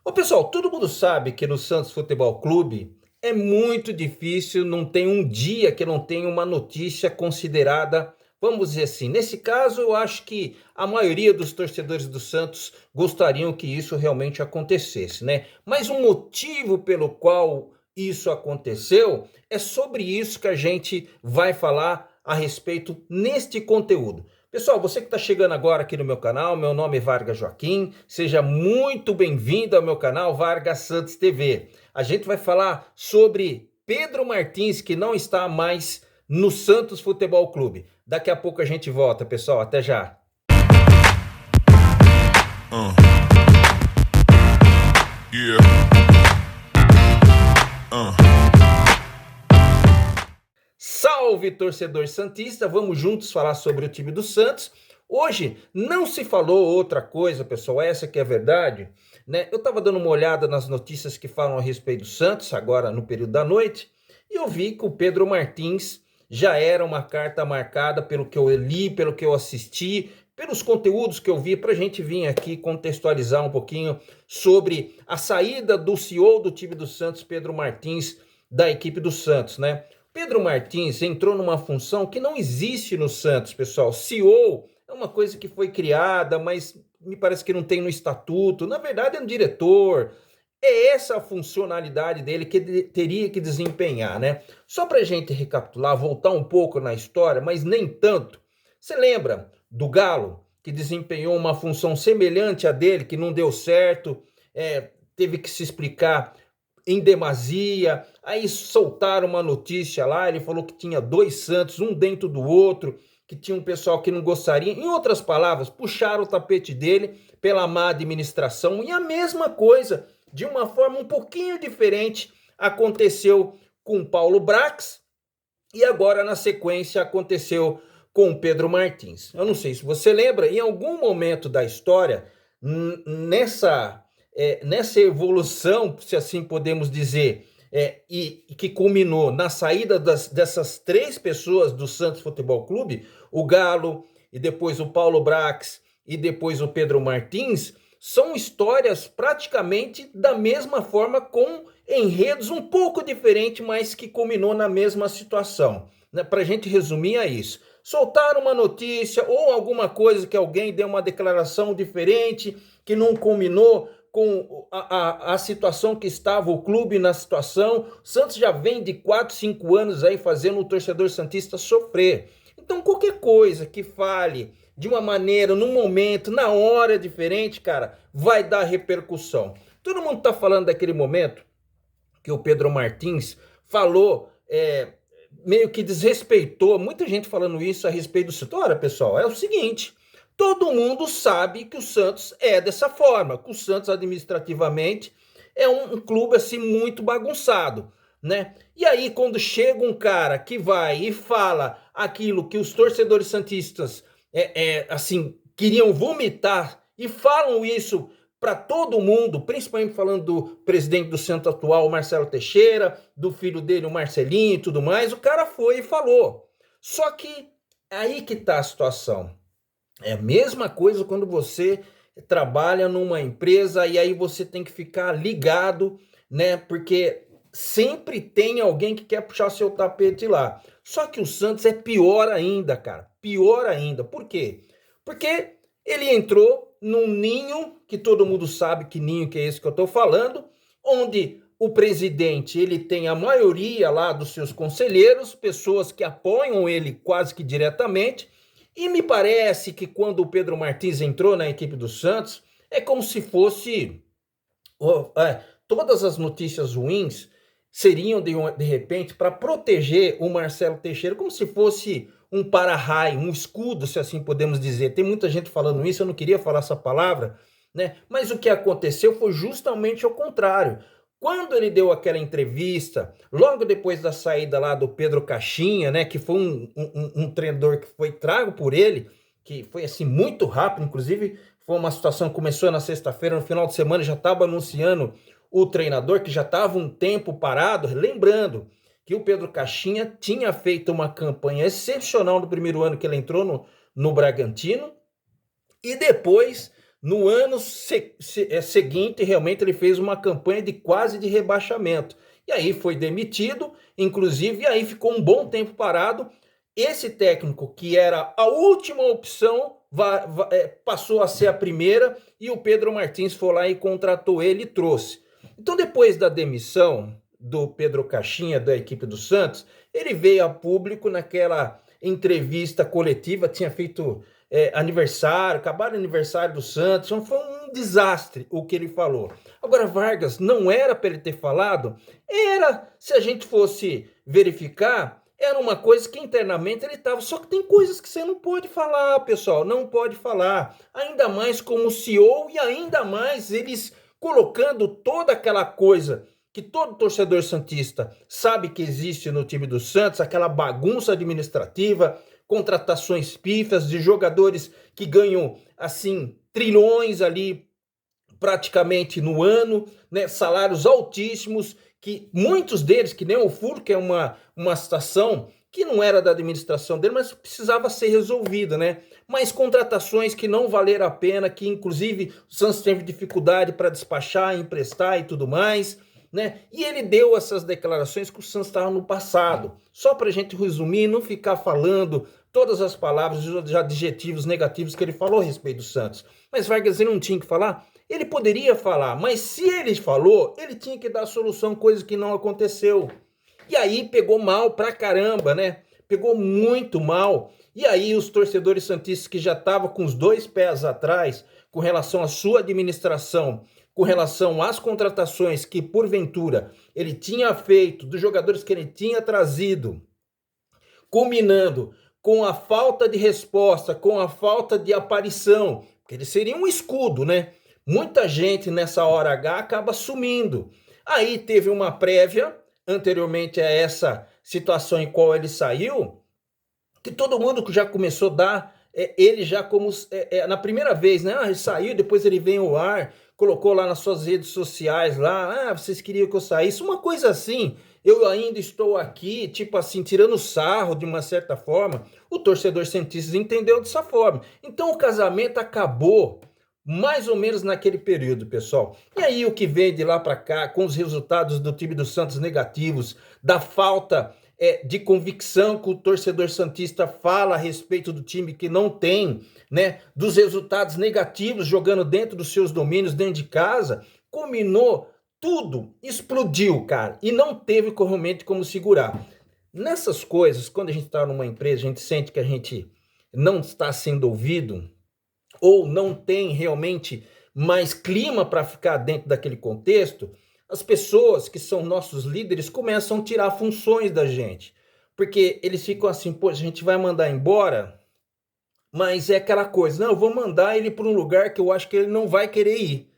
Ô pessoal, todo mundo sabe que no Santos Futebol Clube é muito difícil, não tem um dia que não tenha uma notícia considerada, vamos dizer assim. Nesse caso, eu acho que a maioria dos torcedores do Santos gostariam que isso realmente acontecesse, né? Mas o motivo pelo qual isso aconteceu é sobre isso que a gente vai falar a respeito neste conteúdo. Pessoal, você que está chegando agora aqui no meu canal, meu nome é Vargas Joaquim, seja muito bem-vindo ao meu canal Vargas Santos TV. A gente vai falar sobre Pedro Martins, que não está mais no Santos Futebol Clube. Daqui a pouco a gente volta, pessoal, até já. Uh. Yeah. Salve, torcedor santista! Vamos juntos falar sobre o time do Santos. Hoje não se falou outra coisa, pessoal, essa que é a verdade, né? Eu estava dando uma olhada nas notícias que falam a respeito do Santos, agora no período da noite, e eu vi que o Pedro Martins já era uma carta marcada pelo que eu li, pelo que eu assisti, pelos conteúdos que eu vi, para a gente vir aqui contextualizar um pouquinho sobre a saída do CEO do time do Santos, Pedro Martins, da equipe do Santos, né? Pedro Martins entrou numa função que não existe no Santos, pessoal. CEO é uma coisa que foi criada, mas me parece que não tem no estatuto. Na verdade, é um diretor. É essa a funcionalidade dele que ele teria que desempenhar, né? Só para a gente recapitular, voltar um pouco na história, mas nem tanto. Você lembra do Galo, que desempenhou uma função semelhante à dele, que não deu certo, teve que se explicar em demasia, aí soltaram uma notícia lá, ele falou que tinha dois Santos, um dentro do outro, que tinha um pessoal que não gostaria. Em outras palavras, puxaram o tapete dele pela má administração, e a mesma coisa, de uma forma um pouquinho diferente, aconteceu com Paulo Brax, e agora na sequência aconteceu com Pedro Martins. Eu não sei se você lembra, em algum momento da história, nessa evolução, se assim podemos dizer, e que culminou na saída dessas três pessoas do Santos Futebol Clube, o Galo, e depois o Paulo Brax, e depois o Pedro Martins, são histórias praticamente da mesma forma, com enredos um pouco diferentes, mas que culminou na mesma situação. Né? Para a gente resumir, é isso. Soltaram uma notícia ou alguma coisa que alguém deu uma declaração diferente, que não culminou com a situação que estava o clube na situação. Santos já vem de 4, 5 anos aí fazendo o torcedor santista sofrer. Então qualquer coisa que fale de uma maneira, num momento, na hora diferente, cara, vai dar repercussão. Todo mundo tá falando daquele momento que o Pedro Martins falou, meio que desrespeitou, muita gente falando isso a respeito do Santos. Olha, pessoal, é o seguinte, todo mundo sabe que o Santos é dessa forma, que o Santos administrativamente é um clube assim muito bagunçado, né? E aí quando chega um cara que vai e fala aquilo que os torcedores santistas assim queriam vomitar e falam isso para todo mundo, principalmente falando do presidente do Santos atual, Marcelo Teixeira, do filho dele, o Marcelinho e tudo mais, o cara foi e falou. Só que aí que tá a situação. É a mesma coisa quando você trabalha numa empresa e aí você tem que ficar ligado, né? Porque sempre tem alguém que quer puxar seu tapete lá. Só que o Santos é pior ainda, cara. Pior ainda. Por quê? Porque ele entrou num ninho, que todo mundo sabe que ninho que é esse que eu estou falando, onde o presidente ele tem a maioria lá dos seus conselheiros, pessoas que apoiam ele quase que diretamente. E me parece que quando o Pedro Martins entrou na equipe do Santos, é como se fosse todas as notícias ruins seriam de repente para proteger o Marcelo Teixeira, como se fosse um para-raio, um escudo, se assim podemos dizer. Tem muita gente falando isso, eu não queria falar essa palavra, né? Mas o que aconteceu foi justamente o contrário. Quando ele deu aquela entrevista, logo depois da saída lá do Pedro Caixinha, né, que foi um treinador que foi trago por ele, que foi assim muito rápido, inclusive foi uma situação que começou na sexta-feira, no final de semana já estava anunciando o treinador, que já estava um tempo parado, lembrando que o Pedro Caixinha tinha feito uma campanha excepcional no primeiro ano que ele entrou no Bragantino, e depois, no ano seguinte, realmente ele fez uma campanha de quase de rebaixamento. E aí foi demitido, inclusive, e aí ficou um bom tempo parado. Esse técnico, que era a última opção, passou a ser a primeira, e o Pedro Martins foi lá e contratou ele e trouxe. Então, depois da demissão do Pedro Caixinha, da equipe do Santos, ele veio a público naquela entrevista coletiva, tinha feito aniversário, acabaram o aniversário do Santos, então foi um desastre o que ele falou. Agora, Vargas, não era para ele ter falado? Era, se a gente fosse verificar, era uma coisa que internamente ele estava, só que tem coisas que você não pode falar, pessoal, não pode falar, ainda mais como CEO e ainda mais eles colocando toda aquela coisa que todo torcedor santista sabe que existe no time do Santos, aquela bagunça administrativa, contratações pífias de jogadores que ganham, assim, trilhões ali praticamente no ano, né? Salários altíssimos, que muitos deles, que nem o Furo, que é uma situação que não era da administração dele, mas precisava ser resolvida, né? Mas contratações que não valeram a pena, que inclusive o Santos teve dificuldade para despachar, emprestar e tudo mais, né? E ele deu essas declarações que o Santos estava no passado. Só para a gente resumir, não ficar falando todas as palavras, os adjetivos negativos que ele falou a respeito do Santos. Mas Vargas, ele não tinha que falar? Ele poderia falar, mas se ele falou, ele tinha que dar solução, coisa que não aconteceu. E aí pegou mal pra caramba, né? Pegou muito mal. E aí os torcedores santistas que já estavam com os dois pés atrás com relação à sua administração, com relação às contratações que, porventura, ele tinha feito, dos jogadores que ele tinha trazido, culminando com a falta de resposta, com a falta de aparição, porque ele seria um escudo, né? Muita gente nessa hora H acaba sumindo. Aí teve uma prévia, anteriormente a essa situação em qual ele saiu, que todo mundo já começou a dar ele já como na primeira vez, né? Ele saiu, depois ele veio ao ar, colocou lá nas suas redes sociais lá, vocês queriam que eu saísse, uma coisa assim. Eu ainda estou aqui, tipo assim, tirando sarro de uma certa forma. O torcedor santista entendeu dessa forma. Então o casamento acabou mais ou menos naquele período, pessoal. E aí o que vem de lá para cá, com os resultados do time do Santos negativos, da falta de convicção que o torcedor santista fala a respeito do time que não tem, né? Dos resultados negativos jogando dentro dos seus domínios, dentro de casa, culminou, tudo explodiu, cara, e não teve realmente como segurar. Nessas coisas, quando a gente está numa empresa, a gente sente que a gente não está sendo ouvido, ou não tem realmente mais clima para ficar dentro daquele contexto, as pessoas que são nossos líderes começam a tirar funções da gente. Porque eles ficam assim, pô, a gente vai mandar embora, mas é aquela coisa, não, eu vou mandar ele para um lugar que eu acho que ele não vai querer ir.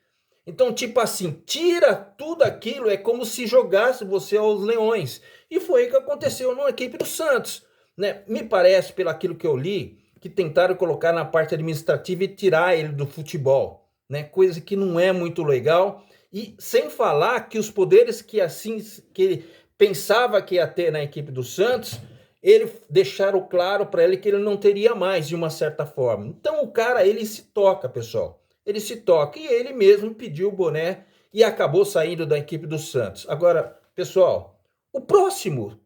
Então, tipo assim, tira tudo aquilo, é como se jogasse você aos leões. E foi o que aconteceu na equipe do Santos, né? Me parece, pelo aquilo que eu li, que tentaram colocar na parte administrativa e tirar ele do futebol, né? Coisa que não é muito legal. E sem falar que os poderes que assim que ele pensava que ia ter na equipe do Santos, ele deixaram claro para ele que ele não teria mais de uma certa forma. Então o cara, ele se toca, pessoal. Ele se toca e ele mesmo pediu o boné e acabou saindo da equipe do Santos. Agora, pessoal, o próximo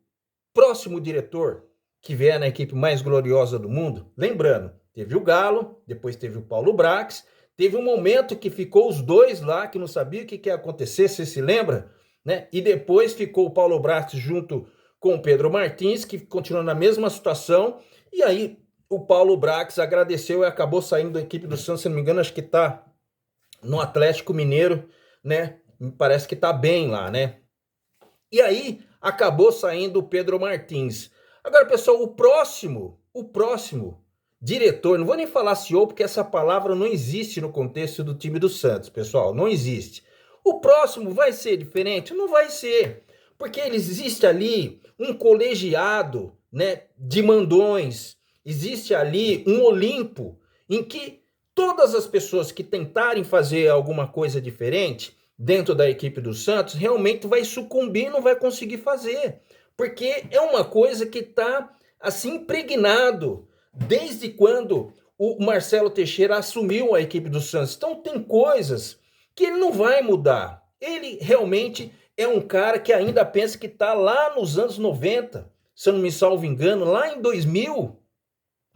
diretor que vier na equipe mais gloriosa do mundo, lembrando, teve o Galo, depois teve o Paulo Brax, teve um momento que ficou os dois lá, que não sabia o que ia acontecer, você se lembra? Né? E depois ficou o Paulo Brax junto com o Pedro Martins, que continuou na mesma situação, e aí o Paulo Brax agradeceu e acabou saindo da equipe do Santos, se não me engano, acho que está no Atlético Mineiro, né? Me parece que está bem lá, né? E aí acabou saindo o Pedro Martins. Agora, pessoal, o próximo diretor, não vou nem falar CEO, porque essa palavra não existe no contexto do time do Santos, pessoal, não existe. O próximo vai ser diferente? Não vai ser, porque existe ali um colegiado, né, de mandões, existe ali um Olimpo, em que todas as pessoas que tentarem fazer alguma coisa diferente dentro da equipe do Santos realmente vai sucumbir, não vai conseguir fazer. Porque é uma coisa que está assim impregnado desde quando o Marcelo Teixeira assumiu a equipe do Santos. Então tem coisas que ele não vai mudar. Ele realmente é um cara que ainda pensa que está lá nos anos 90, se eu não me salvo engano, lá em 2000,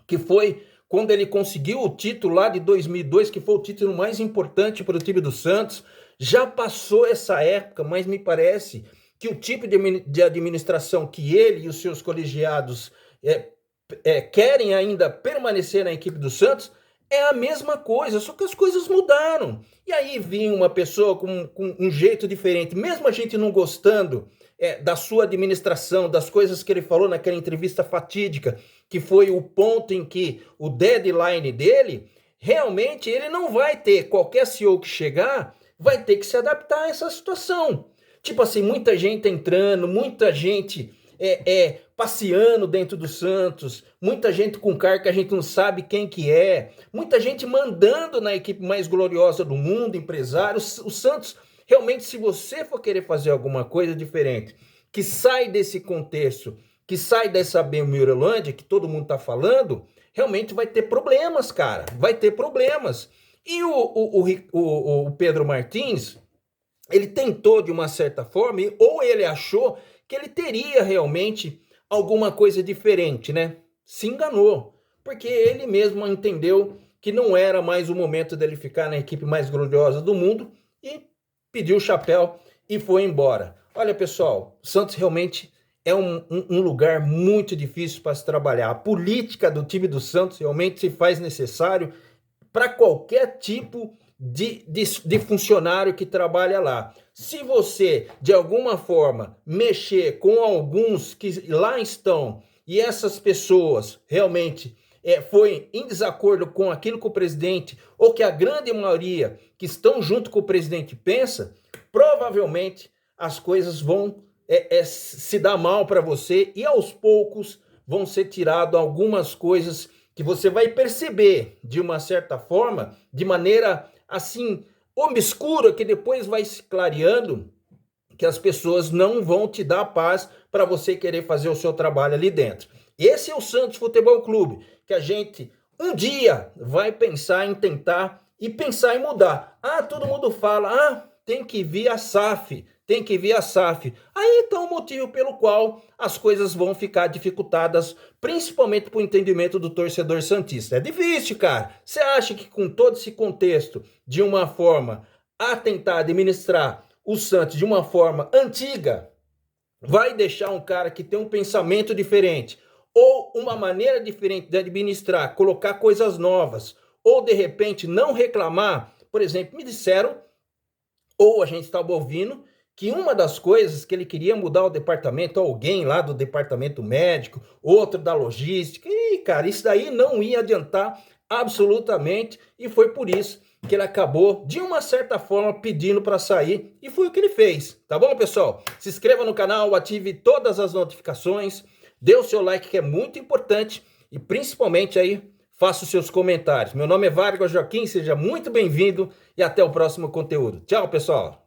que foi quando ele conseguiu o título lá de 2002, que foi o título mais importante para o time do Santos. Já passou essa época, mas me parece que o tipo de administração que ele e os seus colegiados querem ainda permanecer na equipe do Santos é a mesma coisa, só que as coisas mudaram. E aí vinha uma pessoa com um jeito diferente, mesmo a gente não gostando da sua administração, das coisas que ele falou naquela entrevista fatídica, que foi o ponto em que o deadline dele, realmente ele não vai ter, qualquer CEO que chegar, vai ter que se adaptar a essa situação. Tipo assim, muita gente entrando, muita gente passeando dentro do Santos, muita gente com cargo que a gente não sabe quem que é, muita gente mandando na equipe mais gloriosa do mundo, empresários. O Santos, realmente, se você for querer fazer alguma coisa diferente, que sai desse contexto, que sai dessa Bermurolândia que todo mundo tá falando, realmente vai ter problemas, cara, vai ter problemas. E o Pedro Martins, ele tentou de uma certa forma, ou ele achou que ele teria realmente alguma coisa diferente, né? Se enganou, porque ele mesmo entendeu que não era mais o momento dele ficar na equipe mais gloriosa do mundo e pediu o chapéu e foi embora. Olha, pessoal, o Santos realmente é um lugar muito difícil para se trabalhar. A política do time do Santos realmente se faz necessário para qualquer tipo de funcionário que trabalha lá. Se você, de alguma forma, mexer com alguns que lá estão e essas pessoas realmente foi em desacordo com aquilo que o presidente, ou que a grande maioria que estão junto com o presidente pensa, provavelmente as coisas vão se dar mal para você e aos poucos vão ser tiradas algumas coisas que você vai perceber de uma certa forma, de maneira assim obscura, que depois vai se clareando, que as pessoas não vão te dar paz para você querer fazer o seu trabalho ali dentro. Esse é o Santos Futebol Clube, que a gente um dia vai pensar em tentar e pensar em mudar. Ah, todo mundo fala, tem que vir a SAF, tem que vir a SAF. Aí está o motivo pelo qual as coisas vão ficar dificultadas, principalmente para o entendimento do torcedor santista. É difícil, cara. Você acha que com todo esse contexto, de uma forma a tentar administrar o Santos de uma forma antiga, vai deixar um cara que tem um pensamento diferente, ou uma maneira diferente de administrar, colocar coisas novas, ou de repente não reclamar? Por exemplo, me disseram, ou a gente estava ouvindo, que uma das coisas que ele queria mudar o departamento, alguém lá do departamento médico, outro da logística, e cara, isso daí não ia adiantar absolutamente, e foi por isso que ele acabou, de uma certa forma, pedindo para sair, e foi o que ele fez, tá bom, pessoal? Se inscreva no canal, ative todas as notificações, dê o seu like, que é muito importante, e principalmente aí, faça os seus comentários. Meu nome é Vargas Joaquim, seja muito bem-vindo, e até o próximo conteúdo. Tchau, pessoal!